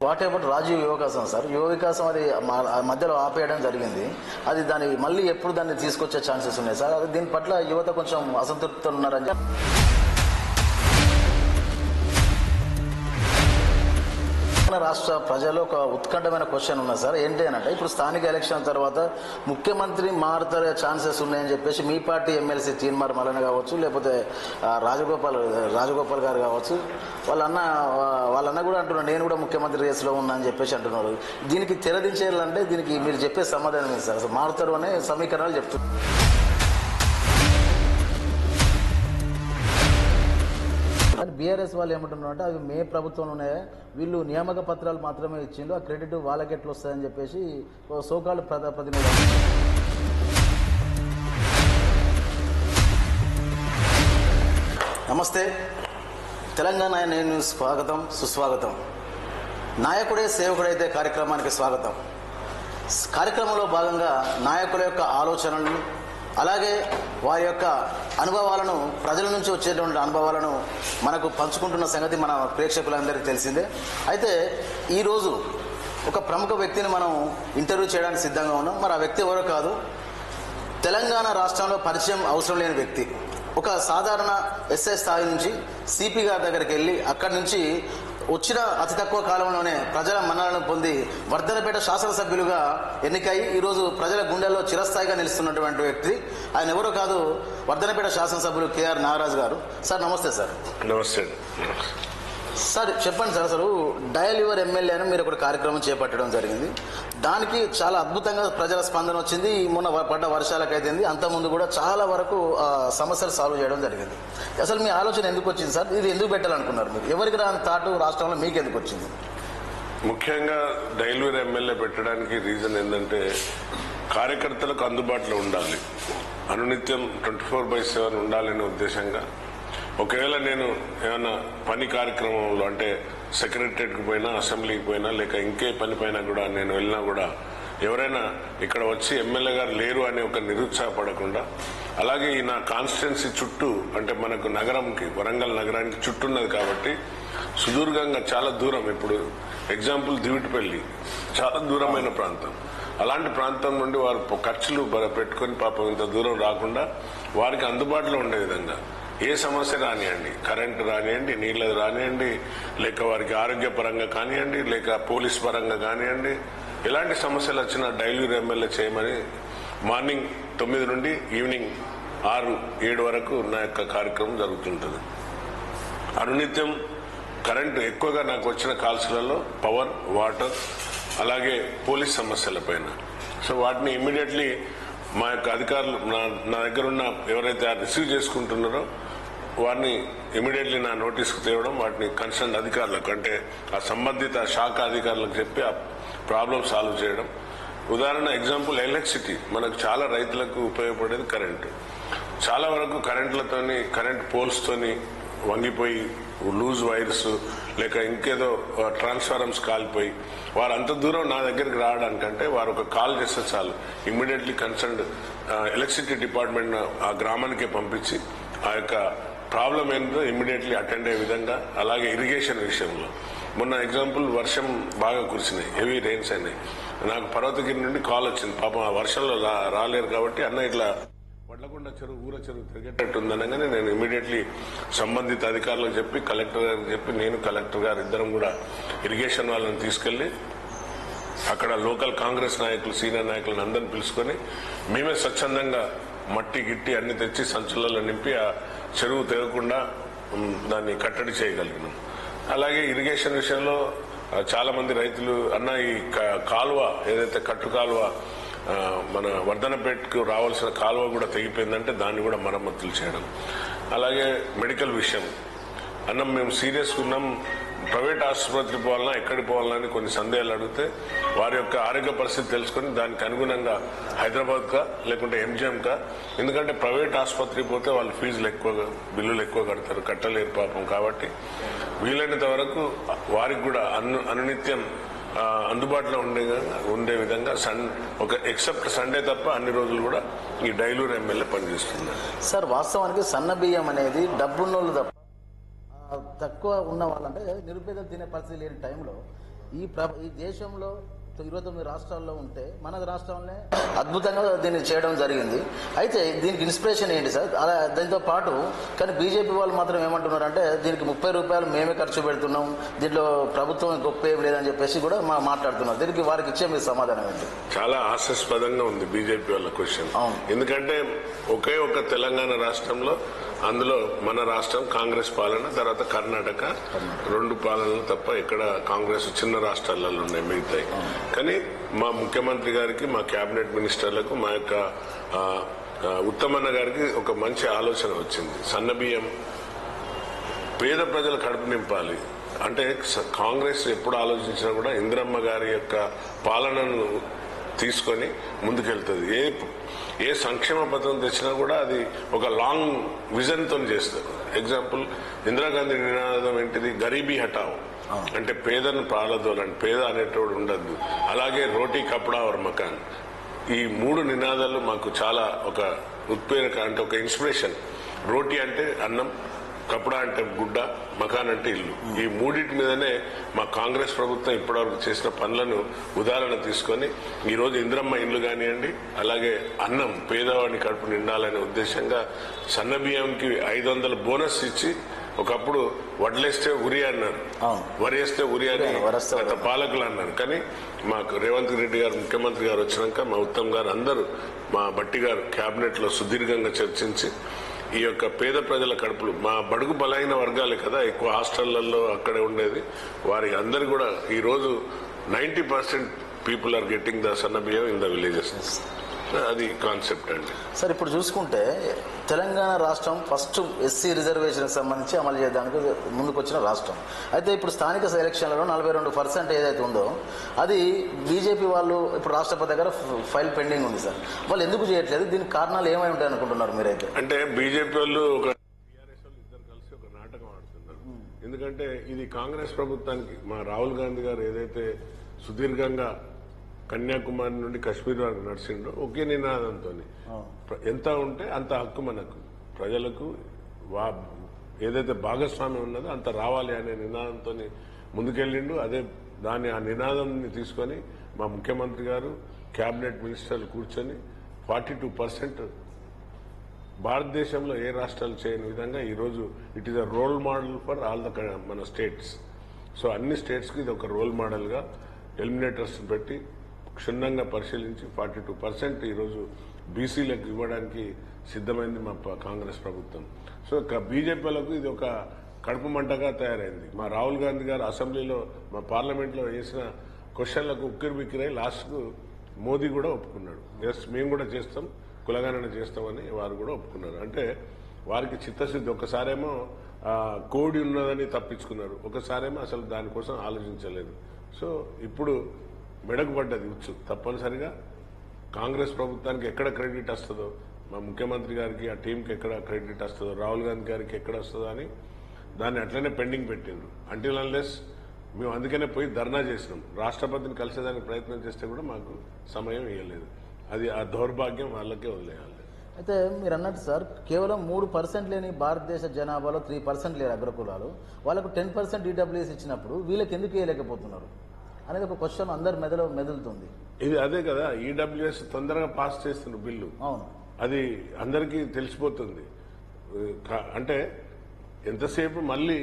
What about Rajiv యువ వికాసం sir? యువ వికాసం అది మధ్యలో ఆపేయడం జరిగింది. అది దాన్ని మళ్ళీ ఎప్పుడు దాన్ని తీసుకొచ్చే ఛాన్సెస్ ఉన్నాయి సార్? అది దీని పట్ల యువత కొంచెం అసంతృప్తితో ఉన్నారని రాష్ట్ర ప్రజలు ఒక ఉత్కంఠమైన క్వశ్చన్ ఉన్నది సార్. ఏంటి అని అంటే, ఇప్పుడు స్థానిక ఎలక్షన్ తర్వాత ముఖ్యమంత్రి మారుతారే ఛాన్సెస్ ఉన్నాయని చెప్పేసి మీ పార్టీ ఎమ్మెల్సీ తీన్మార్ మల్లన్న కావచ్చు, లేకపోతే రాజగోపాల్ గారు కావచ్చు, వాళ్ళన్న కూడా అంటున్నారు నేను కూడా ముఖ్యమంత్రి రేసులో ఉన్నా అని చెప్పేసి అంటున్నారు. దీనికి తెరదించేయాలంటే దీనికి మీరు చెప్పే సమాధానం ఏంటి సార్? అసలు మారుతారు అనే సమీకరణాలు చెప్తున్నారు. బీఆర్ఎస్ వాళ్ళు ఏమంటున్నారంటే అవి మే ప్రభుత్వంలోనే వీళ్ళు నియామక పత్రాలు మాత్రమే ఇచ్చిండు, ఆ క్రెడిట్ వాళ్ళకి ఎట్లా వస్తుందని చెప్పేసి సోకాళ్ళు ప్రతినిధి. నమస్తే, తెలంగాణ న్యూస్ స్వాగతం, సుస్వాగతం. నాయకుడే సేవకుడైతే కార్యక్రమానికి స్వాగతం. కార్యక్రమంలో భాగంగా నాయకుల యొక్క ఆలోచనలు, అలాగే వారి యొక్క అనుభవాలను, ప్రజల నుంచి వచ్చేటువంటి అనుభవాలను మనకు పంచుకుంటున్న సంగతి మన ప్రేక్షకులందరికీ తెలిసిందే. అయితే ఈరోజు ఒక ప్రముఖ వ్యక్తిని మనం ఇంటర్వ్యూ చేయడానికి సిద్ధంగా ఉన్నాం. మరి ఆ వ్యక్తి ఎవరో కాదు, తెలంగాణ రాష్ట్రంలో పరిచయం అవసరం లేని వ్యక్తి. ఒక సాధారణ ఎస్ఐ స్థాయి నుంచి సిపి గారి దగ్గరికి వెళ్ళి అక్కడి నుంచి వచ్చిన అతి తక్కువ కాలంలోనే ప్రజల మన్ననలను పొంది వర్ధనపేట శాసనసభ్యులుగా ఎన్నికై ఈరోజు ప్రజల గుండెల్లో చిరస్థాయిగా నిలుస్తున్నటువంటి వ్యక్తి. ఆయన ఎవరో కాదు, వర్ధనపేట శాసనసభ్యులు కేఆర్ నాగరాజు గారు. సార్ నమస్తే. సార్ నమస్తే సార్. చెప్పండి సార్, అసలు డయల్ యువర్ ఎమ్మెల్యే అని మీరు ఒక కార్యక్రమం చేపట్టడం జరిగింది. దానికి చాలా అద్భుతంగా ప్రజల స్పందన వచ్చింది. మొన్న పడ్డ వర్షాలకైతే అంతకుముందు కూడా చాలా వరకు సమస్యలు సాల్వ్ చేయడం జరిగింది. అసలు మీ ఆలోచన ఎందుకు వచ్చింది సార్? ఇది ఎందుకు పెట్టాలనుకున్నారు మీరు? ఎవరికి రాని తాటు రాష్ట్రంలో మీకు ఎందుకు వచ్చింది? ముఖ్యంగా డయల్ యువర్ ఎమ్మెల్యే పెట్టడానికి రీజన్ ఏంటంటే, కార్యకర్తలకు అందుబాటులో ఉండాలి, అనునిత్యం 24/7 ఉండాలనే ఉద్దేశంగా. ఒకవేళ నేను ఏమైనా పని కార్యక్రమంలో అంటే సెక్రటరియట్కి పోయినా, అసెంబ్లీకి పోయినా, లేక ఇంకే పని పైన కూడా నేను వెళ్ళినా కూడా ఎవరైనా ఇక్కడ వచ్చి ఎమ్మెల్యే గారు లేరు అని ఒక నిరుత్సాహపడకుండా, అలాగే ఈ నా కాన్స్టిట్యున్సీ చుట్టూ అంటే మనకు నగరంకి, వరంగల్ నగరానికి చుట్టూ ఉన్నది కాబట్టి సుదీర్ఘంగా చాలా దూరం. ఇప్పుడు ఎగ్జాంపుల్ దివిటిపల్లి చాలా దూరమైన ప్రాంతం. అలాంటి ప్రాంతం నుండి వారు ఖర్చులు పెట్టుకుని పాపం ఇంత దూరం రాకుండా వారికి అందుబాటులో ఉండే విధంగా ఏ సమస్య రానియండి, కరెంటు రానియండి, నీళ్ళది రానియండి, లేక వారికి ఆరోగ్యపరంగా కానివ్వండి, లేక పోలీస్ పరంగా కానివ్వండి, ఎలాంటి సమస్యలు వచ్చినా డయల్ యువర్ ఎమ్మెల్యే చేయమని మార్నింగ్ 9 నుండి ఈవినింగ్ 6-7 వరకు నా యొక్క కార్యక్రమం జరుగుతుంటుంది. అనునిత్యం కరెంటు ఎక్కువగా నాకు వచ్చిన కాల్స్లలో పవర్, వాటర్, అలాగే పోలీస్ సమస్యల పైన. సో వాటిని ఇమ్మీడియట్లీ మా యొక్క అధికారులు నా దగ్గర ఉన్న ఎవరైతే రిసీవ్ చేసుకుంటున్నారో వారిని ఇమీడియట్లీ నా నోటీస్కు తేవడం, వాటిని కన్సర్న్ అధికారులకు అంటే ఆ సంబంధిత శాఖ అధికారులకు చెప్పి ఆ ప్రాబ్లం సాల్వ్ చేయడం. ఉదాహరణ ఎగ్జాంపుల్ ఎలక్ట్రిసిటీ, మనకు చాలా రైతులకు ఉపయోగపడేది కరెంటు. చాలా వరకు కరెంట్లతోని, కరెంట్ పోల్స్తోని వంగిపోయి లూజ్ వైర్స్ లేక ఇంకేదో ట్రాన్స్ఫార్మర్స్ కాలిపోయి వారు అంత దూరం నా దగ్గరికి రావడానికంటే వారు ఒక కాల్ చేస్తే చాలు, ఇమ్మీడియట్లీ కన్సర్న్డ్ ఎలక్ట్రిసిటీ డిపార్ట్మెంట్ ఆ గ్రామానికే పంపించి ఆ యొక్క ప్రాబ్లం ఏంటో ఇమ్మీడియట్లీ అటెండ్ అయ్యే విధంగా. అలాగే ఇరిగేషన్ విషయంలో మొన్న ఎగ్జాంపుల్ వర్షం బాగా కురిసినాయి, హెవీ రెయిన్స్ అయినాయి. నాకు పర్వతగిరి నుండి కాల్ వచ్చింది, పాపం ఆ వర్షంలో రాలేరు కాబట్టి అన్న ఇట్లా వడ్లకొండ చెరువు, ఊర చెరువు తిరిగేటట్టు ఉందనగానే నేను ఇమీడియట్లీ సంబంధిత అధికారులకు చెప్పి, కలెక్టర్ గారికి చెప్పి, నేను కలెక్టర్ గారు ఇద్దరం కూడా ఇరిగేషన్ వాళ్ళని తీసుకెళ్లి అక్కడ లోకల్ కాంగ్రెస్ నాయకులు, సీనియర్ నాయకులను అందరిని పిలుచుకొని మేమే స్వచ్ఛందంగా మట్టి గిట్టి అన్ని తెచ్చి సంచులలో నింపి ఆ చెరువు తెగకుండా దాన్ని కట్టడి చేయగలిగినాం. అలాగే ఇరిగేషన్ విషయంలో చాలా మంది రైతులు అన్న ఈ కాలువ ఏదైతే కట్టు కాలువ మన వర్ధనపేటకు రావాల్సిన కాలువ కూడా తెగిపోయిందంటే దాన్ని కూడా మరమ్మతులు చేయడం. అలాగే మెడికల్ విషయం అన్నం మేము సీరియస్గా ఉన్నాం, ప్రైవేట్ ఆసుపత్రి పోవాలన్నా ఎక్కడికి పోవాలని కొన్ని సందేహాలు అడిగితే వారి యొక్క ఆరోగ్య పరిస్థితి తెలుసుకుని దానికి అనుగుణంగా హైదరాబాద్కా లేకుంటే ఎంజిఎంకా, ఎందుకంటే ప్రైవేట్ ఆసుపత్రికి పోతే వాళ్ళు ఫీజులు ఎక్కువగా, బిల్లులు ఎక్కువ కడతారు, కట్టలేరు పాపం. కాబట్టి వీలైనంత వరకు వారికి కూడా అనునిత్యం అందుబాటులో ఉండే విధంగా ఒక ఎక్సెప్ట్ సండే తప్ప అన్ని రోజులు కూడా ఈ డయల్ యువర్ ఎమ్మెల్యే పనిచేస్తున్నారు. సార్ వాస్తవానికి సన్న బియ్యం అనేది డబ్బున్నోళ్ళు తప్ప తక్కువ ఉన్న వాళ్ళంటే నిరుపేదలు తినే పరిస్థితి లేని టైంలో ఈ దేశంలో 29 రాష్ట్రాల్లో ఉంటే మన రాష్ట్రంలో అద్భుతంగా దీన్ని చేయడం జరిగింది. అయితే దీనికి ఇన్స్పిరేషన్ ఏంటి సార్? అలా దీంతో పాటు కానీ బీజేపీ వాళ్ళు మాత్రం ఏమంటున్నారంటే దీనికి 30 రూపాయలు మేమే ఖర్చు పెడుతున్నాం, దీంట్లో ప్రభుత్వం గొప్ప ఏం లేదని చెప్పేసి కూడా మాట్లాడుతున్నారు. దీనికి వారికి ఇచ్చే మీ సమాధానం ఏంటి? చాలా హాస్యాస్పదంగా ఉంది బీజేపీ వాళ్ళ క్వశ్చన్. ఎందుకంటే ఒకే ఒక తెలంగాణ రాష్ట్రంలో, అందులో మన రాష్ట్రం కాంగ్రెస్ పాలన, తర్వాత కర్ణాటక 2 పాలనలు తప్ప ఇక్కడ కాంగ్రెస్ చిన్న రాష్ట్రాలలో ఉన్నాయి మిగతాయి. కానీ మా ముఖ్యమంత్రి గారికి, మా కేబినెట్ మినిస్టర్లకు, మా యొక్క ఉత్తమన్న గారికి ఒక మంచి ఆలోచన వచ్చింది. సన్నబియ్యం పేద ప్రజల కడుపు నింపాలి అంటే కాంగ్రెస్ ఎప్పుడు ఆలోచించినా కూడా ఇందిరమ్మ గారి యొక్క పాలనను తీసుకొని ముందుకెళ్తుంది. ఏ సంక్షేమ పథకం తెచ్చినా కూడా అది ఒక లాంగ్ విజన్ తో చేస్తారు. ఎగ్జాంపుల్ ఇందిరాగాంధీ నినాదం ఏంటిది? గరీబీ హటావ్ అంటే పేదను పాలదోలండి, పేద అనేటోడు ఉండద్దు. అలాగే రోటీ కపడా और మకాన్, ఈ 3 నినాదాలు మాకు చాలా ఒక ఉత్ప్రేరక, అంటే ఒక ఇన్స్పిరేషన్. రోటీ అంటే అన్నం, కపడా అంటే గుడ్డ, మకాన్ అంటే ఇల్లు. ఈ 3 మీదనే మా కాంగ్రెస్ ప్రభుత్వం ఇప్పటివరకు చేసిన పనులను ఉదాహరణ తీసుకొని ఈరోజు ఇందిరమ్మ ఇల్లు కానివ్వండి, అలాగే అన్నం పేదవాడిని కడుపు నిండాలనే ఉద్దేశంగా సన్నబియ్యంకి 500 బోనస్ ఇచ్చి, ఒకప్పుడు వడ్లేస్తే ఉరి అన్నారు, వరి వేస్తే ఉరి అని గత పాలకులు అన్నారు. కానీ మాకు రేవంత్ రెడ్డి గారు ముఖ్యమంత్రి గారు వచ్చినాక మా ఉత్తమ్ గారు అందరూ, మా బట్టి గారు కేబినెట్ లో సుదీర్ఘంగా చర్చించి ఈ యొక్క పేద ప్రజల కడుపులు, మా బడుగు బలైన వర్గాలే కదా ఎక్కువ హాస్టళ్లలో అక్కడే ఉండేది, వారి అందరు కూడా ఈ రోజు 90% పీపుల్ ఆర్ గెట్టింగ్ ద సన్నబియ్యం ఇన్ ద విలేజెస్. అది కాన్సెప్ట్ అండి. సార్ ఇప్పుడు చూసుకుంటే తెలంగాణ రాష్ట్రం ఫస్ట్ ఎస్సీ రిజర్వేషన్ సంబంధించి అమలు చేయడానికి ముందుకొచ్చిన రాష్ట్రం. అయితే ఇప్పుడు స్థానిక ఎలక్షన్లలో 42% ఏదైతే ఉందో అది బీజేపీ వాళ్ళు ఇప్పుడు రాష్ట్రపతి దగ్గర ఫైల్ పెండింగ్ ఉంది సార్. వాళ్ళు ఎందుకు చేయట్లేదు? దీనికి కారణాలు ఏమై ఉంటాయి అనుకుంటున్నారు మీరైతే? అంటే బీజేపీ వాళ్ళు ఒక టీఆర్ఎస్ వాళ్ళు ఇద్దరు కలిసి ఒక నాటకం ఆడుతున్నారు. ఎందుకంటే ఇది కాంగ్రెస్ ప్రభుత్వానికి మా రాహుల్ గాంధీ గారు ఏదైతే సుదీర్ఘంగా కన్యాకుమారి నుండి కశ్మీర్ వరకు నడిచిండో ఒకే నినాదంతో ఎంత ఉంటే అంత హక్కు మనకు, ప్రజలకు ఏదైతే భాగస్వామ్యం ఉన్నదో అంత రావాలి అనే నినాదంతో ముందుకెళ్లిండు. అదే ఆ నినాదాన్ని తీసుకొని మా ముఖ్యమంత్రి గారు కేబినెట్ మినిస్టర్లు కూర్చొని 42% భారతదేశంలో ఏ రాష్ట్రాలు చేయని విధంగా ఈరోజు it is a role model for all the మన స్టేట్స్. సో అన్ని స్టేట్స్ కి ఇది ఒక రోల్ మోడల్ గా ఎలిమినేటర్స్ పెట్టి క్షుణ్ణంగా పరిశీలించి 42% ఈరోజు బీసీలకు ఇవ్వడానికి సిద్ధమైంది మా కాంగ్రెస్ ప్రభుత్వం. సో బీజేపీలకు ఇది ఒక కడుపు మంటగా తయారైంది. మా రాహుల్ గాంధీ గారు అసెంబ్లీలో, మా పార్లమెంట్ లో వేసిన క్వశ్చన్లకు ఉక్కిరి బిక్కిరై లాస్ట్ కు మోదీ కూడా ఒప్పుకున్నాడు. ఎస్ మేము కూడా చేస్తాం, కులగణన చేస్తామని వారు కూడా ఒప్పుకున్నారు. అంటే వారికి చిత్తశుద్ధి. ఒకసారేమో కోడి ఉన్నదని తప్పించుకున్నారు, ఒకసారేమో అసలు దానికోసం ఆలోచించలేదు. సో ఇప్పుడు మెడకు పడ్డది ఉచ్చు. తప్పనిసరిగా కాంగ్రెస్ ప్రభుత్వానికి ఎక్కడ క్రెడిట్ వస్తుందో, మా ముఖ్యమంత్రి గారికి ఆ టీంకి ఎక్కడ క్రెడిట్ వస్తుందో, రాహుల్ గాంధీ గారికి ఎక్కడ వస్తుందో అని దాన్ని అట్లనే పెండింగ్ పెట్టిండ్రు. అంటిల్ అన్లెస్ మేము అందుకనే పోయి ధర్నా చేసినాం. రాష్ట్రపతిని కలిసేదానికి ప్రయత్నం చేస్తే కూడా మాకు సమయం ఇవ్వలేదు. అది ఆ దౌర్భాగ్యం వాళ్ళకే వదిలేయాలి. అయితే మీరు అన్నట్టు సార్, కేవలం 3% లేని భారతదేశ జనాభాలో 3% లేరు అగ్రకులాలు, వాళ్ళకు 10% ఈడబ్ల్యూఎస్ ఇచ్చినప్పుడు వీళ్ళకి ఎందుకు ఇవ్వలేకపోతున్నారు అనేది ఒక క్వశ్చన్ అందరి మెదులుతుంది. ఇది అదే కదా, ఈడబ్ల్యూఎస్ తొందరగా పాస్ చేస్తున్న బిల్లు. అవును, అది అందరికీ తెలిసిపోతుంది. అంటే ఎంతసేపు మళ్ళీ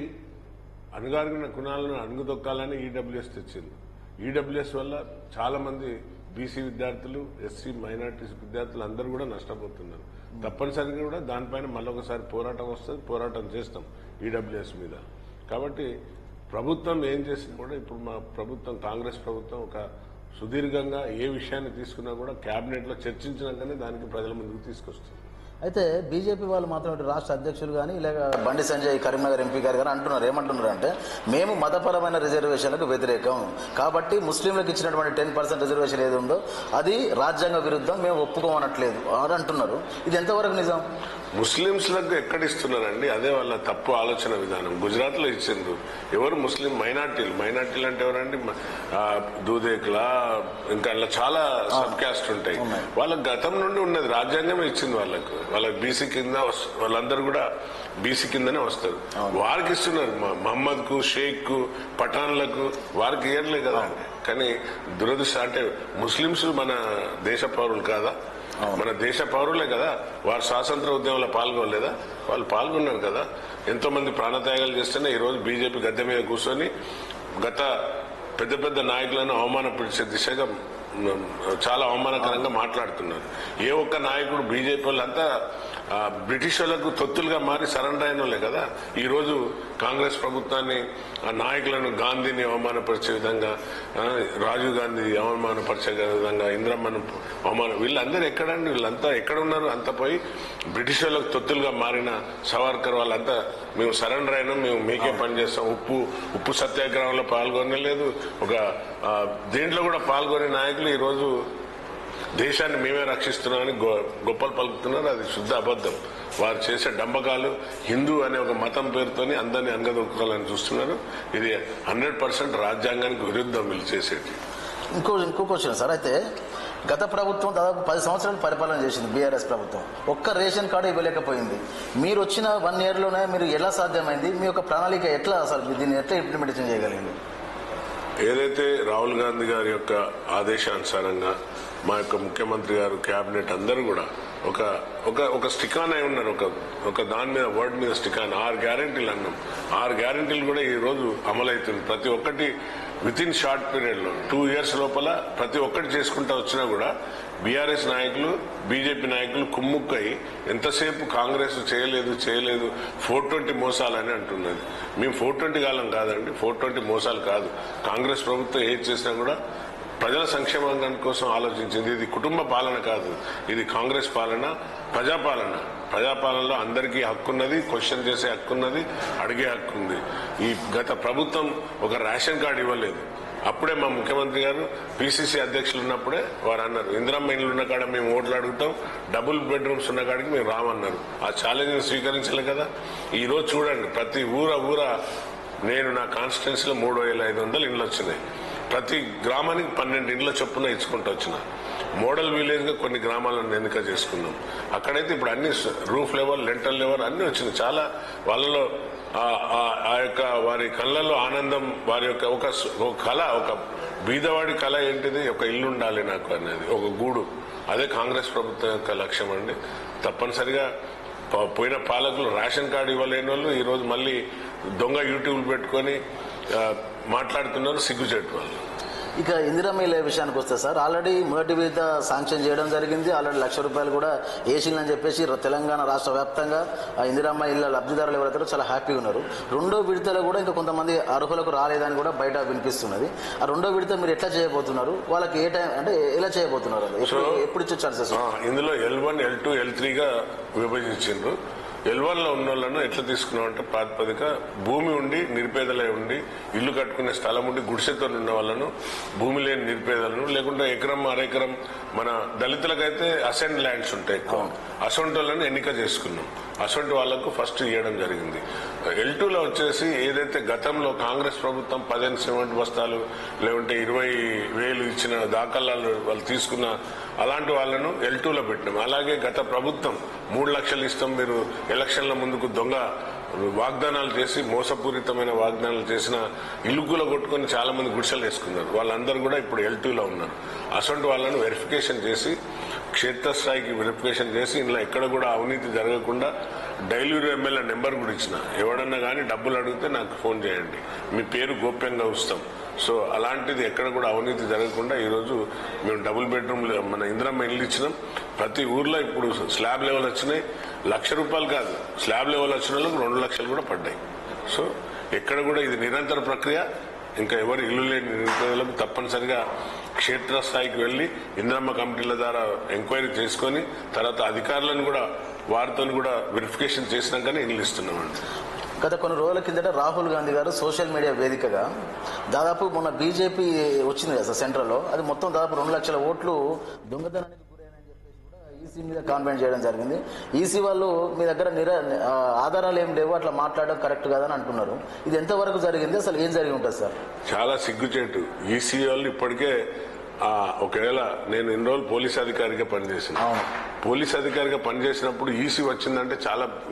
అణగారిన కుణాలను అణుగుదొక్కాలని ఈడబ్ల్యూఎస్ తెచ్చింది. ఈడబ్ల్యూఎస్ వల్ల చాలా మంది బీసీ విద్యార్థులు, ఎస్సీ మైనార్టీస్ విద్యార్థులు అందరూ కూడా నష్టపోతున్నారు. తప్పనిసరిగా కూడా దానిపైన మళ్ళొకసారి పోరాటం వస్తుంది, పోరాటం చేస్తాం ఈడబ్ల్యూఎస్ మీద. కాబట్టి ప్రభుత్వం ఏం చేసినా కూడా ఇప్పుడు మా ప్రభుత్వం, కాంగ్రెస్ ప్రభుత్వం ఒక సుదీర్ఘంగా ఏ విషయాన్ని తీసుకున్నా కూడా కేబినెట్ లో చర్చించినాకనే దానికి ప్రజల ముందుకు తీసుకొస్తుంది. అయితే బీజేపీ వాళ్ళు మాత్రం ఇటు రాష్ట్ర అధ్యక్షులు కానీ ఇలాగ బండి సంజయ్ కరీంనగర్ ఎంపీ గారు కానీ అంటున్నారు. ఏమంటున్నారు అంటే మేము మతపరమైన రిజర్వేషన్లకు వ్యతిరేకం కాబట్టి ముస్లింలకు ఇచ్చినటువంటి 10% రిజర్వేషన్ ఏది ఉందో అది రాజ్యాంగ విరుద్ధం, మేము ఒప్పుకోమనట్లేదు అని అంటున్నారు. ఇది ఎంతవరకు నిజం? ముస్లింస్లకు ఎక్కడ ఇస్తున్నారండి? అదే వాళ్ళ తప్పు ఆలోచన విధానం. గుజరాత్ లో ఇచ్చిండ్రు. ఎవరు ముస్లిం మైనార్టీలు అంటే ఎవరండి? దూదేకులా, ఇంకా అలా చాలా సబ్ క్యాస్ట్ ఉంటాయి. వాళ్ళకి గతం నుండి ఉన్నది, రాజ్యాంగం ఇచ్చింది వాళ్ళకి బీసీ కింద, వాళ్ళందరూ కూడా బీసీ కిందనే వస్తారు. వారికి ఇస్తున్నారు, మహమ్మద్ కు, షేక్ కు, పఠాన్లకు వారికి ఇవ్వట్లేదు కదా. కానీ దురదృష్టం అంటే ముస్లింస్ మన దేశ పౌరులు కాదా? మన దేశ పౌరులే కదా. వారు స్వాతంత్ర ఉద్యమంలో పాల్గొనలేదా? వాళ్ళు పాల్గొన్నారు కదా. ఎంతో మంది ప్రాణత్యాగాలు చేస్తేనే ఈ రోజు బీజేపీ గద్దె మీద కూర్చొని గత పెద్ద నాయకులను అవమానపరిచే దిశగా చాలా అవమానకరంగా మాట్లాడుతున్నారు. ఏ ఒక్క నాయకుడు బీజేపీ వాళ్ళంతా బ్రిటిష్ వాళ్ళకు తొత్తులుగా మారి సరెండర్ అయిన వాళ్ళే కదా. ఈ రోజు కాంగ్రెస్ ప్రభుత్వాన్ని, ఆ నాయకులను, గాంధీని అవమానపరిచే విధంగా, రాజీవ్ గాంధీ అవమానపరిచే విధంగా, ఇందిరమ్మను వీళ్ళందరూ ఎక్కడండి? వీళ్ళంతా ఎక్కడ ఉన్నారు? అంతా పోయి బ్రిటిష్ వాళ్ళకు తొత్తులుగా మారిన సవర్కర్ వాళ్ళంతా మేము సరెండర్ అయినాం, మేము మీకే పనిచేస్తాం, ఉప్పు సత్యాగ్రహంలో పాల్గొనలేదు, ఒక దేంట్లో కూడా పాల్గొనే నాయకులు ఈ రోజు దేశాన్ని మేమే రక్షిస్తున్నామని గొప్పలు పలుకుతున్నారు. అది శుద్ధ అబద్ధం. వారు చేసే డంబకాలు హిందూ అనే ఒక మతం పేరుతోని అందరినీ అనగదొక్కాలని చూస్తున్నారు. ఇది 100% రాజ్యాంగానికి విరుద్ధం వీళ్ళు చేసేది. ఇంకో క్వశ్చన్ సార్. అయితే గత ప్రభుత్వం దాదాపు 10 సంవత్సరాలు పరిపాలన చేసింది బీఆర్ఎస్ ప్రభుత్వం. ఒక్క రేషన్ కార్డు ఇవ్వలేకపోయింది. మీరు వచ్చిన 1 year లోనే మీరు ఎలా సాధ్యమైంది? మీ యొక్క ప్రణాళిక ఎట్లా, అసలు దీన్ని ఎట్లా ఇంప్లిమెంటేషన్ చేయగలిగింది? ఏదైతే రాహుల్ గాంధీ గారి యొక్క ఆదేశానుసారంగా మా యొక్క ముఖ్యమంత్రి గారు, కేబినెట్ అందరూ కూడా ఒక స్టికాన్ అయి ఉన్నారు. ఒక దాని మీద, వర్డ్ మీద స్టికాన్. 6 గ్యారెంటీలు అన్నాం. 6 గ్యారెంటీలు కూడా ఈ రోజు అమలవుతుంది. ప్రతి ఒక్కటి విత్ ఇన్ షార్ట్ పీరియడ్ లో 2 years లోపల ప్రతి ఒక్కటి చేసుకుంటా వచ్చినా కూడా బీఆర్ఎస్ నాయకులు, బీజేపీ నాయకులు కుమ్ముక్కై ఎంతసేపు కాంగ్రెస్ చేయలేదు 420 మోసాలని అంటున్నది. మేము 420 కాలం కాదండి, 420 మోసాలు కాదు. కాంగ్రెస్ ప్రభుత్వం ఏది చేసినా కూడా ప్రజల సంక్షేమం కోసం ఆలోచించింది. ఇది కుటుంబ పాలన కాదు, ఇది కాంగ్రెస్ పాలన, ప్రజాపాలనలో అందరికీ హక్కున్నది, క్వశ్చన్ చేసే హక్కున్నది, అడిగే హక్కుంది. ఈ గత ప్రభుత్వం ఒక రేషన్ కార్డు ఇవ్వలేదు. అప్పుడే మా ముఖ్యమంత్రి గారు పిసిసి అధ్యక్షులు ఉన్నప్పుడే వారు అన్నారు, ఇందిరమ్మ ఇండ్లు ఉన్న కాడ మేము ఓట్లు అడుగుతాం, డబుల్ బెడ్రూమ్స్ ఉన్న కాడికి మేము రామన్నారు. ఆ ఛాలెంజ్ స్వీకరించలే కదా. ఈ రోజు చూడండి, ప్రతి ఊర నేను నా కాన్స్టిట్యున్సీలో 3,500 ఇండ్లు వచ్చినాయి. ప్రతి గ్రామానికి 12 ఇండ్ల చొప్పున ఇచ్చుకుంటూ వచ్చిన మోడల్ విలేజ్ గా కొన్ని గ్రామాలను ఎన్నిక చేసుకున్నాం. అక్కడైతే ఇప్పుడు అన్ని రూఫ్ లెవెల్, లెంటల్ లెవెల్ అన్ని వచ్చినాయి. చాలా వాళ్ళలో ఆ యొక్క వారి కళ్ళల్లో ఆనందం, వారి యొక్క ఒక కళ, ఒక బీదవాడి కళ ఏంటిది? ఒక ఇల్లు ఉండాలి నాకు అనేది, ఒక గూడు. అదే కాంగ్రెస్ ప్రభుత్వం యొక్క లక్ష్యం అండి. తప్పనిసరిగా పోయిన పాలకులు రేషన్ కార్డు ఇవ్వలేని వాళ్ళు ఈ రోజు మళ్ళీ దొంగ యూట్యూబ్లు పెట్టుకొని మాట్లాడుతున్నారు, సిగ్గుచేటు వాళ్ళు. ఇక ఇందిరమ్మ ఇళ్ళ విషయానికి వస్తే సార్, ఆల్రెడీ మొదటి విడత శాంక్షన్ చేయడం జరిగింది. ఆల్రెడీ ₹1,00,000 కూడా వేసిందని చెప్పేసి తెలంగాణ రాష్ట్ర వ్యాప్తంగా ఇందిరమ్మ ఇళ్ళ లబ్ధిదారులు ఎవరైతే చాలా హ్యాపీగా ఉన్నారు. రెండో విడతలో కూడా ఇంకా కొంతమంది అర్హులకు రాలేదని కూడా బయట వినిపిస్తున్నది. ఆ రెండో విడత మీరు ఎట్లా చేయబోతున్నారు? వాళ్ళకి ఏ టైం అంటే ఎలా చేయబోతున్నారు? ఎప్పుడు ఇచ్చే ఛాన్సెస్? ఇందులో L1, L2, L3గా విభజించారు. L1 లో ఉన్న వాళ్ళను ఎట్లా తీసుకున్నామంటే, ప్రాతిపదిక భూమి ఉండి నిరుపేదలై ఉండి ఇల్లు కట్టుకునే స్థలం ఉండి గుడిసెతో ఉన్న వాళ్ళను, భూమి లేని నిరుపేదలను, లేకుంటే ఎకరం అరెకరం మన దళితులకైతే అసెంట్ ల్యాండ్స్ ఉంటాయి ఎక్కువ, అసొంటి వాళ్ళని ఎన్నిక చేసుకున్నాం. అసొంటి వాళ్లకు ఫస్ట్ ఇవ్వడం జరిగింది. L2లో వచ్చేసి ఏదైతే గతంలో కాంగ్రెస్ ప్రభుత్వం 15 సిమెంట్ బస్తాలు లేకుంటే 20,000 ఇచ్చిన దాఖలాలు వాళ్ళు తీసుకున్న అలాంటి వాళ్ళను L2లో పెట్టినాం. అలాగే గత ప్రభుత్వం 3 లక్షలు ఇస్తాం మీరు ఎలక్షన్ల ముందుకు దొంగ వాగ్దానాలు చేసి, మోసపూరితమైన వాగ్దానాలు చేసిన ఇల్లుగుల కొట్టుకుని చాలా మంది గుడిసెలు వేసుకున్నారు. వాళ్ళందరూ కూడా ఇప్పుడు L2లో ఉన్నారు. అసొంటి వాళ్ళను వెరిఫికేషన్ చేసి, క్షేత్రస్థాయికి వెరిఫికేషన్ చేసి, ఇందులో ఎక్కడ కూడా అవినీతి జరగకుండా డైలీ ఎమ్మెల్యే నెంబర్ కూడా ఇచ్చిన, ఎవడన్నా కానీ డబ్బులు అడిగితే నాకు ఫోన్ చేయండి, మీ పేరు గోప్యంగా ఉంచుతాం. సో అలాంటిది ఎక్కడ కూడా అవినీతి జరగకుండా ఈరోజు మేము డబుల్ బెడ్రూమ్ మన ఇందిరమ్మ ఇల్లు ఇచ్చినాం. ప్రతి ఊర్లో ఇప్పుడు స్లాబ్ లెవెల్ వచ్చినాయి. ₹1,00,000 కాదు, స్లాబ్ లెవెల్ వచ్చిన వాళ్ళకి 2 లక్షలు కూడా పడ్డాయి. సో ఎక్కడ కూడా ఇది నిరంతర ప్రక్రియ. ఇంకా ఎవరు ఇల్లు లేని నిరుపేదలకు తప్పనిసరిగా క్షేత్రస్థాయికి వెళ్లి ఇందిరమ్మ కమిటీల ద్వారా ఎంక్వైరీ చేసుకుని తర్వాత అధికారులను కూడా వారితో కూడా వెరిఫికేషన్ చేసినాకనే ఇల్లు ఇస్తున్నామండి. గత కొన్ని రోజుల కిందట రాహుల్ గాంధీ గారు సోషల్ మీడియా వేదికగా దాదాపు మొన్న బీజేపీ వచ్చింది కదా సెంట్రల్లో, అది మొత్తం దాదాపు 2 లక్షల ఓట్లు దొంగతనానికి గురైనని చెప్పేసి కూడా ఈసీ ఈసీ మీద కాంప్లైంట్ చేయడం జరిగింది. ఈసీ వాళ్ళు మీ దగ్గర ఆధారాలు ఏం లేవు, అట్లా మాట్లాడడం కరెక్ట్ కాదని అంటున్నారు. ఇది ఎంతవరకు జరిగింది, అసలు ఏం జరిగి ఉంటుంది సార్? చాలా సిగ్గుచేటు. ఈసీ వాళ్ళు ఇప్పటికే ఒకవేళ నేను ఇన్ని రోజులు పోలీస్ అధికారిగా పనిచేసిన, పోలీస్ అధికారిగా పనిచేసినప్పుడు ఈసీ వచ్చిందంటే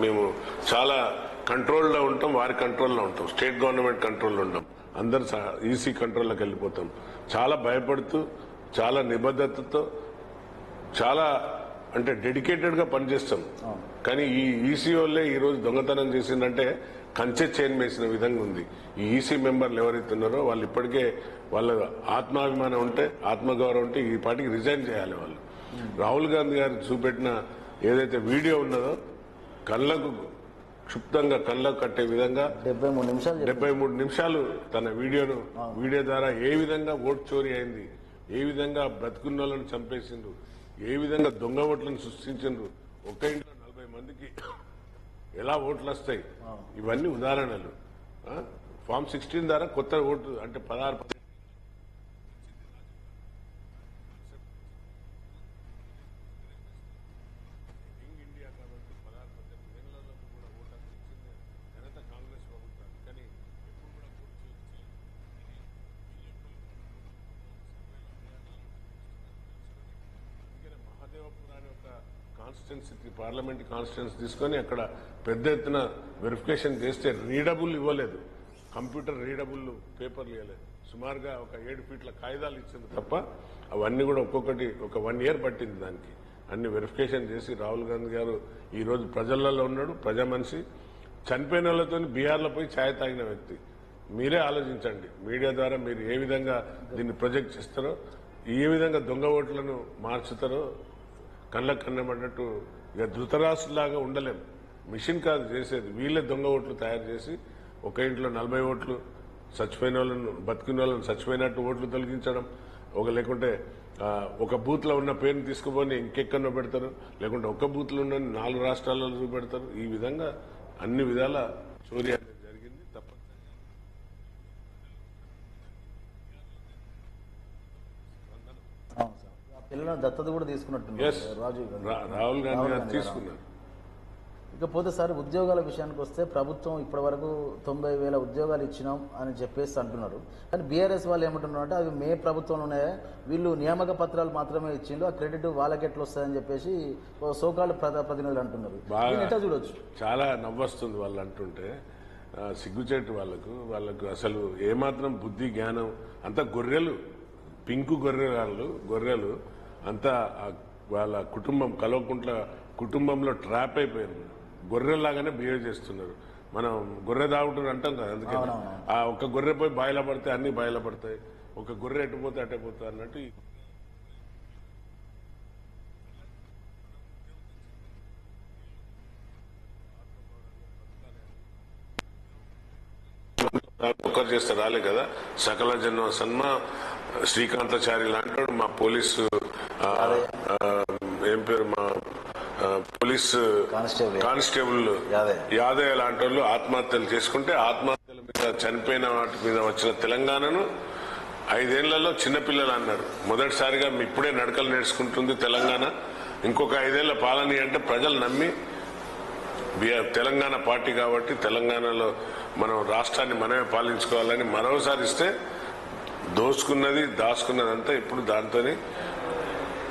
మేము చాలా కంట్రోల్లో ఉంటాం, వారి కంట్రోల్లో ఉంటాం, స్టేట్ గవర్నమెంట్ కంట్రోల్లో ఉంటాం, అందరు ఈసీ కంట్రోల్లోకి వెళ్ళిపోతాం. చాలా భయపడుతూ, చాలా నిబద్ధతతో, చాలా అంటే డెడికేటెడ్ గా పనిచేస్తాం. కానీ ఈ ఈసీ వాళ్ళే ఈ రోజు దొంగతనం చేసిందంటే కంచె చైన్ వేసిన విధంగా ఉంది. ఈ ఈసీ మెంబర్లు ఎవరైతే ఉన్నారో వాళ్ళు ఇప్పటికే వాళ్ళ ఆత్మాభిమానం ఉంటే, ఆత్మగౌరవం ఉంటే ఈ పార్టీకి రిజైన్ చేయాలి వాళ్ళు. రాహుల్ గాంధీ గారు చూపెట్టిన ఏదైతే వీడియో ఉన్నదో కళ్ళకు క్షుప్తంగా కళ్ళకు కట్టే విధంగా 73 నిమిషాలు తన వీడియో ద్వారా ఏ విధంగా ఓటు చోరీ అయింది, ఏ విధంగా బ్రతుకున్న వాళ్ళని చంపేసిండ్రు, ఏ విధంగా దొంగ ఓట్లను సృష్టించిండ్రు, ఒక్క ఇంట్లో 40 మందికి ఎలా ఓట్లు వస్తాయి, ఇవన్నీ ఉదాహరణలు. ఫామ్ 16 ద్వారా కొత్త ఓటు అంటే 16 ఇండియా కాబట్టి 16-18 ఏళ్లలో కూడా ఓటు ఇచ్చింది ఘనత కాంగ్రెస్ ప్రభుత్వానికి. కానీ ఎప్పుడు కూడా అందుకనే మహాదేవపురం అనే ఒక కాన్స్టిట్యున్సీ, పార్లమెంట్ కాన్స్టిట్యున్సీ తీసుకొని అక్కడ పెద్ద ఎత్తున వెరిఫికేషన్ చేస్తే రీడబుల్ ఇవ్వలేదు, కంప్యూటర్ రీడబుల్ పేపర్లు ఇవ్వలేదు. సుమారుగా ఒక 7 ఫీట్ల కాగితాలు ఇచ్చింది తప్ప అవన్నీ కూడా ఒక్కొక్కటి ఒక 1 ఇయర్ పట్టింది దానికి. అన్ని వెరిఫికేషన్ చేసి రాహుల్ గాంధీ గారు ఈ రోజు ప్రజలలో ఉన్నాడు, ప్రజా మనిషి. చనిపోయిన వాళ్ళతో బీహార్లో పోయి ఛాయ్ తాగిన వ్యక్తి. మీరే ఆలోచించండి, మీడియా ద్వారా మీరు ఏ విధంగా దీన్ని ప్రొజెక్ట్ చేస్తారో, ఏ విధంగా దొంగ ఓట్లను మార్చుతారో కళ్ళకు కన్నమన్నట్టు. ఇక ధృతరాష్ట్రలాగా ఉండలేం, మిషన్ కాదు చేసేది, వీళ్ళే దొంగ ఓట్లు తయారు చేసి ఒక ఇంట్లో 40 ఓట్లు చచ్చిపోయిన వాళ్ళను, బతికిన వాళ్ళని చచ్చిపోయినట్టు ఓట్లు తొలగించడం, లేకుంటే ఒక బూత్ లో ఉన్న పేరుని తీసుకుపోయి ఇంకెక్కడో పెడతారు, లేకుంటే ఒక్క బూత్ లో ఉన్న 4 రాష్ట్రాలలో చూపెడతారు. ఈ విధంగా అన్ని విధాల చోరీ అనేది జరిగింది. తప్పనిసరిగా పిల్లలను దత్తత కూడా తీసుకున్నట్టు రాహుల్ గాంధీ గారు తీసుకున్నారు. ఇకపోతే సార్, ఉద్యోగాల విషయానికి వస్తే ప్రభుత్వం ఇప్పటి వరకు 90,000 ఉద్యోగాలు ఇచ్చినాం అని చెప్పేసి అంటున్నారు. కానీ బీఆర్ఎస్ వాళ్ళు ఏమంటున్నారు అంటే అవి మే ప్రభుత్వంలోనే వీళ్ళు నియామక పత్రాలు మాత్రమే ఇచ్చిండు, ఆ క్రెడిట్ వాళ్ళకి ఎట్లా వస్తుందని చెప్పేసి సోకాళ్ళు ప్రతినిధులు అంటున్నారు. ఎట్లా చూడొచ్చు? చాలా నవ్వొస్తుంది వాళ్ళు అంటుంటే. సిగ్గుచేటు వాళ్ళకు అసలు ఏమాత్రం బుద్ధి జ్ఞానం, అంతా గొర్రెలు, పింకు గొర్రెలు అంతా వాళ్ళ కుటుంబం కల్వకుంట్ల కుటుంబంలో ట్రాప్ అయిపోయారు. గొర్రెలాగానే బిహేవ్ చేస్తున్నారు. మనం గొర్రె దావుతున్నారు అంటాం కదా, అందుకని ఆ ఒక్క గొర్రె పోయి బాయిల పడితే అన్ని బాయిల పడతాయి, ఒక గొర్రె ఎటుపోతే అటైపోతాయి అన్నట్టు. ఒక్కరు చేస్తే రాలే కదా. సకల జన్మ సన్మ శ్రీకాంతాచారి లాంటి మా పోలీసు ఏం పేరు, మా పోలీస్ కానిస్టేబుల్ యాదయ్య లాంటి వాళ్ళు ఆత్మహత్యలు చేసుకుంటే, ఆత్మహత్యల మీద చనిపోయిన వాటి మీద వచ్చిన తెలంగాణను 5 ఏళ్లలో చిన్నపిల్లలు అన్నారు. మొదటిసారిగా ఇప్పుడే నడకలు నేర్చుకుంటుంది తెలంగాణ. ఇంకొక 5 ఏళ్ల పాలన అంటే ప్రజలు నమ్మి తెలంగాణ పార్టీ కాబట్టి తెలంగాణలో మనం రాష్ట్రాన్ని మనమే పాలించుకోవాలని మరోసారి ఇస్తే దోచుకున్నది దాచుకున్నదంతా ఇప్పుడు దాంతోనే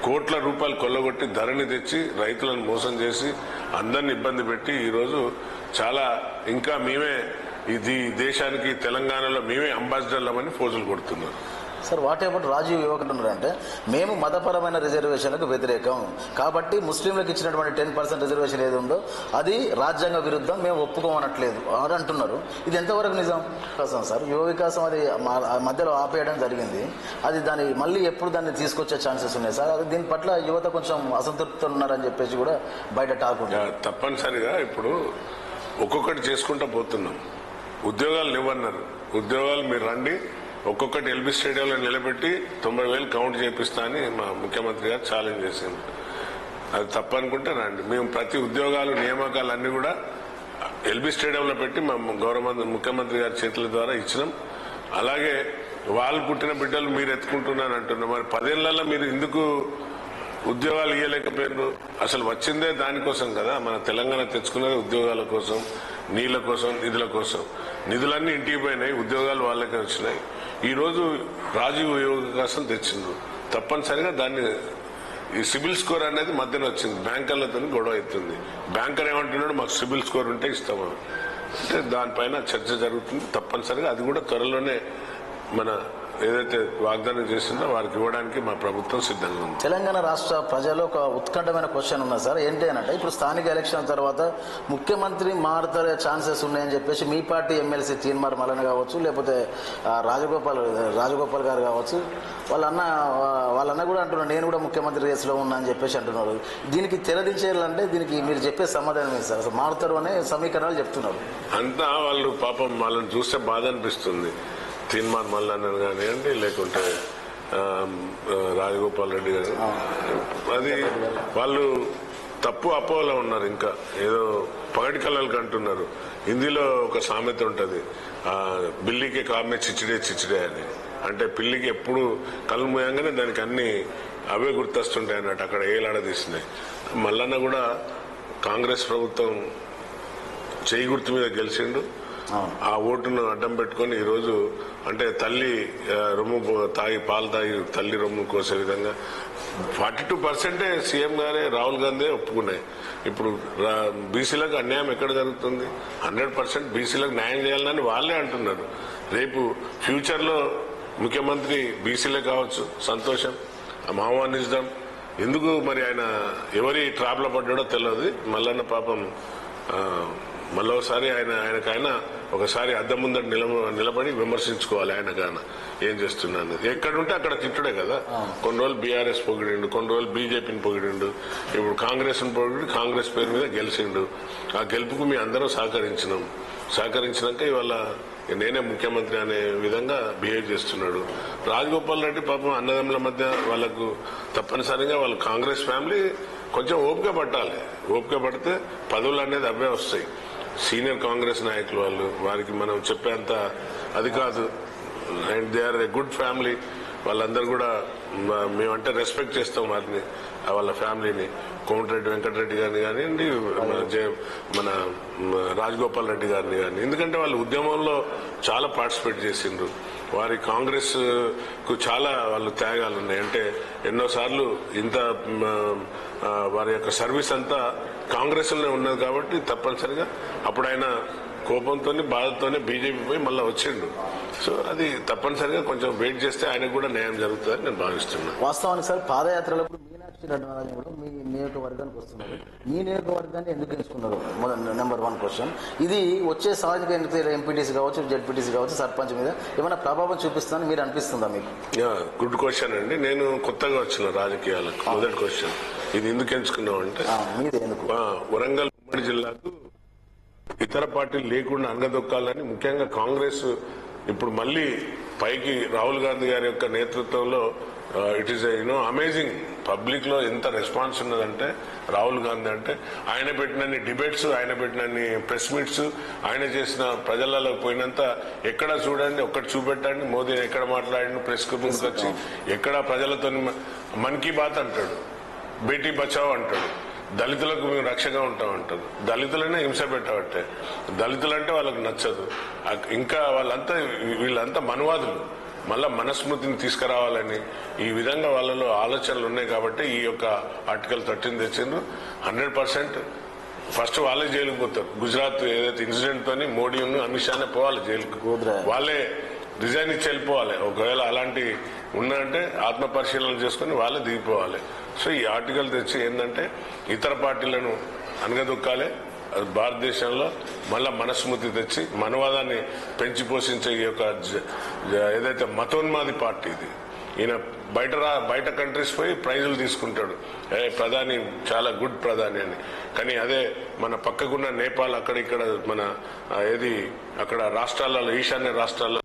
కోట్ల రూపాయలు కొల్లగొట్టి ధరని తెచ్చి రైతులను మోసం చేసి అందరిని ఇబ్బంది పెట్టి ఈరోజు చాలా ఇంకా మేమే ఇది దేశానికి తెలంగాణలో మేమే అంబాసిడర్లమని పోజులు కొడుతున్నారు. సార్, వాట్ అబౌట్ రాజీవ్ యువకుడు అంటే మేము మతపరమైన రిజర్వేషన్లకు వ్యతిరేకం కాబట్టి ముస్లింలకు ఇచ్చినటువంటి 10% రిజర్వేషన్ ఏది ఉందో అది రాజ్యాంగ విరుద్ధం, మేము ఒప్పుకోమనట్లేదు అని అంటున్నారు. ఇది ఎంతవరకు నిజం? సార్, యువ వికాసం అది మధ్యలో ఆపేయడం జరిగింది. అది మళ్ళీ ఎప్పుడు దాన్ని తీసుకొచ్చే ఛాన్సెస్ ఉన్నాయి సార్? అది దీని పట్ల యువత కొంచెం అసంతృప్తులు ఉన్నారని చెప్పేసి కూడా బయట టాక్ ఉంది. తప్పనిసరిగా ఇప్పుడు ఒక్కొక్కటి చేసుకుంటూ పోతున్నాం. ఉద్యోగాలు ఇవ్వన్నారు, ఉద్యోగాలు మీరు రండి, ఒక్కొక్కటి ఎల్బీ స్టేడియంలో నిలబెట్టి 90,000 కౌంట్ చేపిస్తా అని మా ముఖ్యమంత్రి గారు ఛాలెంజ్ చేసింది. అది తప్పనుకుంటే రండి, మేము ప్రతి ఉద్యోగాలు నియామకాలు అన్ని కూడా ఎల్బీ స్టేడియంలో పెట్టి మా గౌరవ ముఖ్యమంత్రి గారి చేతుల ద్వారా ఇచ్చినాం. అలాగే వాళ్ళు పుట్టిన బిడ్డలు మీరు ఎత్తుకుంటున్నాను అంటున్నారు. మరి 10 ఏళ్లలో మీరు ఎందుకు ఉద్యోగాలు ఇవ్వలేకపోయారు. అసలు వచ్చిందే దానికోసం కదా, మన తెలంగాణ తెచ్చుకున్నది ఉద్యోగాల కోసం, నీళ్ల కోసం, నిధుల కోసం. నిధులన్నీ ఇంటికి పోయినాయి, ఉద్యోగాలు వాళ్ళకే వచ్చినాయి. ఈరోజు రాజీవ్ అవకాశం తెచ్చిండ్రు. తప్పనిసరిగా దాన్ని ఈ సిబిల్ స్కోర్ అనేది మధ్యన వచ్చింది, బ్యాంకర్లతో గొడవ అవుతుంది. బ్యాంకర్ ఏమంటున్నాడు, మాకు సిబిల్ స్కోర్ ఉంటే ఇస్తాము అంటే దానిపైన చర్చ జరుగుతుంది. తప్పనిసరిగా అది కూడా త్వరలోనే మన ఏదైతే వాగ్దానం చేసిందో వారికి ఇవ్వడానికి మా ప్రభుత్వం సిద్ధంగా ఉంది. తెలంగాణ రాష్ట్ర ప్రజలు ఒక ఉత్కంఠమైన క్వశ్చన్ ఉన్నది సార్. ఏంటి అని అంటే, ఇప్పుడు స్థానిక ఎలక్షన్ తర్వాత ముఖ్యమంత్రి మారుతారే ఛాన్సెస్ ఉన్నాయని చెప్పేసి మీ పార్టీ ఎమ్మెల్సీ తీన్మార్ మల్లన్న కావచ్చు, లేకపోతే రాజగోపాల్ గారు కావచ్చు, వాళ్ళన్న కూడా అంటున్నారు నేను కూడా ముఖ్యమంత్రి రేసులో ఉన్నా అని చెప్పేసి అంటున్నారు. దీనికి తెరదించేయాలంటే దీనికి మీరు చెప్పే సమాధానం ఏంటి సార్? అసలు మారుతారు అనే సమీకరణాలు చెప్తున్నారు. అంతా వాళ్ళు పాపం వాళ్ళని చూస్తే బాధ అనిపిస్తుంది. తీన్మార్ మల్లన్న కానివ్వండి, లేకుంటే రాజగోపాల్ రెడ్డి గారు, అది వాళ్ళు తప్పు అపోహలో ఉన్నారు. ఇంకా ఏదో పగటి కళలకు అంటున్నారు. హిందీలో ఒక సామెత ఉంటుంది, బిల్లికి కామే చిచ్చిడే చిచ్చిడే అని. అంటే పిల్లికి ఎప్పుడు కళ్ళు మూయంగానే దానికి అన్ని అవే గుర్తొస్తుంటాయి అన్నట్టు, అక్కడ ఏలాడదీసినాయి. మల్లన్న కూడా కాంగ్రెస్ ప్రభుత్వం చేయి గుర్తు మీద గెలిచిండు. ఆ ఓటును అడ్డం పెట్టుకుని ఈరోజు అంటే తల్లి రొమ్ము తాగి పాలు తాగి తల్లి రొమ్ము కోసే విధంగా 42% సీఎం గారే రాహుల్ గాంధీ ఒప్పుకున్నాయి. ఇప్పుడు బీసీలకు అన్యాయం ఎక్కడ జరుగుతుంది? 100% బీసీలకు న్యాయం చేయాలని వాళ్ళే అంటున్నారు. రేపు ఫ్యూచర్ లో ముఖ్యమంత్రి బీసీలే కావచ్చు, సంతోషం, ఆహ్వానిస్తాం. ఎందుకు మరి ఆయన ఎవరి ట్రాప్లో పడ్డాడో తెలియదు. మల్లన్న పాపం మళ్ళోసారి ఆయనకైనా ఒకసారి అద్దం ముందర నిలబడి విమర్శించుకోవాలి. ఆయనకైనా ఏం చేస్తున్నాను, ఎక్కడుంటే అక్కడ తిట్టుడే కదా. కొన్ని రోజులు బీఆర్ఎస్ పొగిడిండు, కొన్ని రోజులు బీజేపీని పొగిడిండు, ఇప్పుడు కాంగ్రెస్ పొగిడి కాంగ్రెస్ పేరు మీద గెలిచిండు. ఆ గెలుపుకు మీ అందరూ సహకరించినాక ఇవాళ నేనే ముఖ్యమంత్రి అనే విధంగా బిహేవ్ చేస్తున్నాడు. రాజగోపాల్ రెడ్డి పాపం అన్నదమ్ముల మధ్య వాళ్ళకు తప్పనిసరిగా వాళ్ళ కాంగ్రెస్ ఫ్యామిలీ కొంచెం ఓపిక పట్టాలి. ఓపిక పడితే పదవులు అనేది అవే వస్తాయి. సీనియర్ కాంగ్రెస్ నాయకులు వారికి మనం చెప్పేంత అది కాదు. And they are a good family. వాళ్ళందరూ కూడా మేమంటే రెస్పెక్ట్ చేస్తాం వారిని, వాళ్ళ ఫ్యామిలీని. కోమటిరెడ్డి వెంకటరెడ్డి గారిని కానివ్వండి, మన రాజగోపాల్ రెడ్డి గారిని కానీ, ఎందుకంటే వాళ్ళు ఉద్యమంలో చాలా పార్టిసిపేట్ చేసిండ్రు. వారి కాంగ్రెస్ కు చాలా వాళ్ళు త్యాగాలు ఉన్నాయి. అంటే ఎన్నోసార్లు ఇంత వారి యొక్క సర్వీస్ అంతా కాంగ్రెస్ లోనే ఉన్నది కాబట్టి తప్పనిసరిగా అప్పుడు ఆయన కోపంతో బాధతోనే బీజేపీ పోయి మళ్ళీ వచ్చిండు. సో అది తప్పనిసరిగా కొంచెం వెయిట్ చేస్తే ఆయనకు కూడా న్యాయం జరుగుతుందని నేను భావిస్తున్నాను. వాస్తవానికి సార్, పాదయాత్రలకు మీనాక్షి నటరాజన్ కూడా మీ నియోజకవర్గానికి వస్తున్నారు. మీ నియోజకవర్గాన్ని ఎందుకు ఎంచుకున్నారు? Number 1 question. ఇది వచ్చే సామాజిక ఎన్నికల ఎంపీటీసీ కావచ్చు, జెడ్పీటీసీ కావచ్చు, సర్పంచ్ మీద ఏమైనా ప్రభావం చూపిస్తుందని మీరు అనిపిస్తుందా మీకు? గుడ్ క్వశ్చన్ అండి. నేను కొత్తగా వచ్చిన రాజకీయాలకు. మొదటి క్వశ్చన్ ఇది ఎందుకు ఎంచుకున్నాం అంటే, వరంగల్ ఉమ్మడి జిల్లాకు ఇతర పార్టీలు లేకుండా అంగదొక్కాలని ముఖ్యంగా కాంగ్రెస్ ఇప్పుడు మళ్లీ పైకి రాహుల్ గాంధీ గారి యొక్క నేతృత్వంలో ఇట్ ఈస్ అమేజింగ్. పబ్లిక్ లో ఎంత రెస్పాన్స్ ఉన్నదంటే రాహుల్ గాంధీ అంటే, ఆయన పెట్టినన్ని డిబేట్స్, ఆయన పెట్టినన్ని ప్రెస్ మీట్స్, ఆయన చేసిన ప్రజలలో పోయినంత ఎక్కడ చూడండి, ఒక్కటి చూపెట్టండి. మోదీ ఎక్కడ మాట్లాడిన ప్రెస్ కు ముందుకు వచ్చి ఎక్కడ ప్రజలతో మన్ కీ బాత్ అంటాడు, బేటీ బచావ్ అంటాడు, దళితులకు మేము రక్షగా ఉంటాం అంటారు. దళితులనే హింస పెట్టబట్టే. దళితులంటే వాళ్ళకు నచ్చదు. ఇంకా వీళ్ళంతా మనువాదులు. మళ్ళా మనస్మృతిని తీసుకురావాలని ఈ విధంగా వాళ్ళలో ఆలోచనలు ఉన్నాయి కాబట్టి ఈ యొక్క ఆర్టికల్ 13 తెచ్చిండ్రు. 100% ఫస్ట్ వాళ్ళే జైలుకు పోతారు. గుజరాత్ ఏదైతే ఇన్సిడెంట్ తోని మోడీ అమిత్ షానే పోవాలి జైలుకు. వాళ్ళే రిజైన్ ఇచ్చి వెళ్ళిపోవాలి. ఒకవేళ అలాంటి ఉన్నదంటే ఆత్మ పరిశీలన చేసుకుని వాళ్ళే దిగిపోవాలి. సో ఈ ఆర్టికల్ తెచ్చి ఏంటంటే ఇతర పార్టీలను అనగదొక్కాలి. భారతదేశంలో మళ్ళా మనస్మృతి తెచ్చి మనవాదాన్ని పెంచి పోషించే ఈ యొక్క ఏదైతే మతోన్మాది పార్టీ ఇది. ఈయన బయట కంట్రీస్ పోయి ప్రైజులు తీసుకుంటాడు, ప్రధాని చాలా గుడ్ ప్రధాని అని. కానీ అదే మన పక్కకున్న నేపాల్, అక్కడ మన అక్కడ రాష్ట్రాలలో, ఈశాన్య రాష్ట్రాల్లో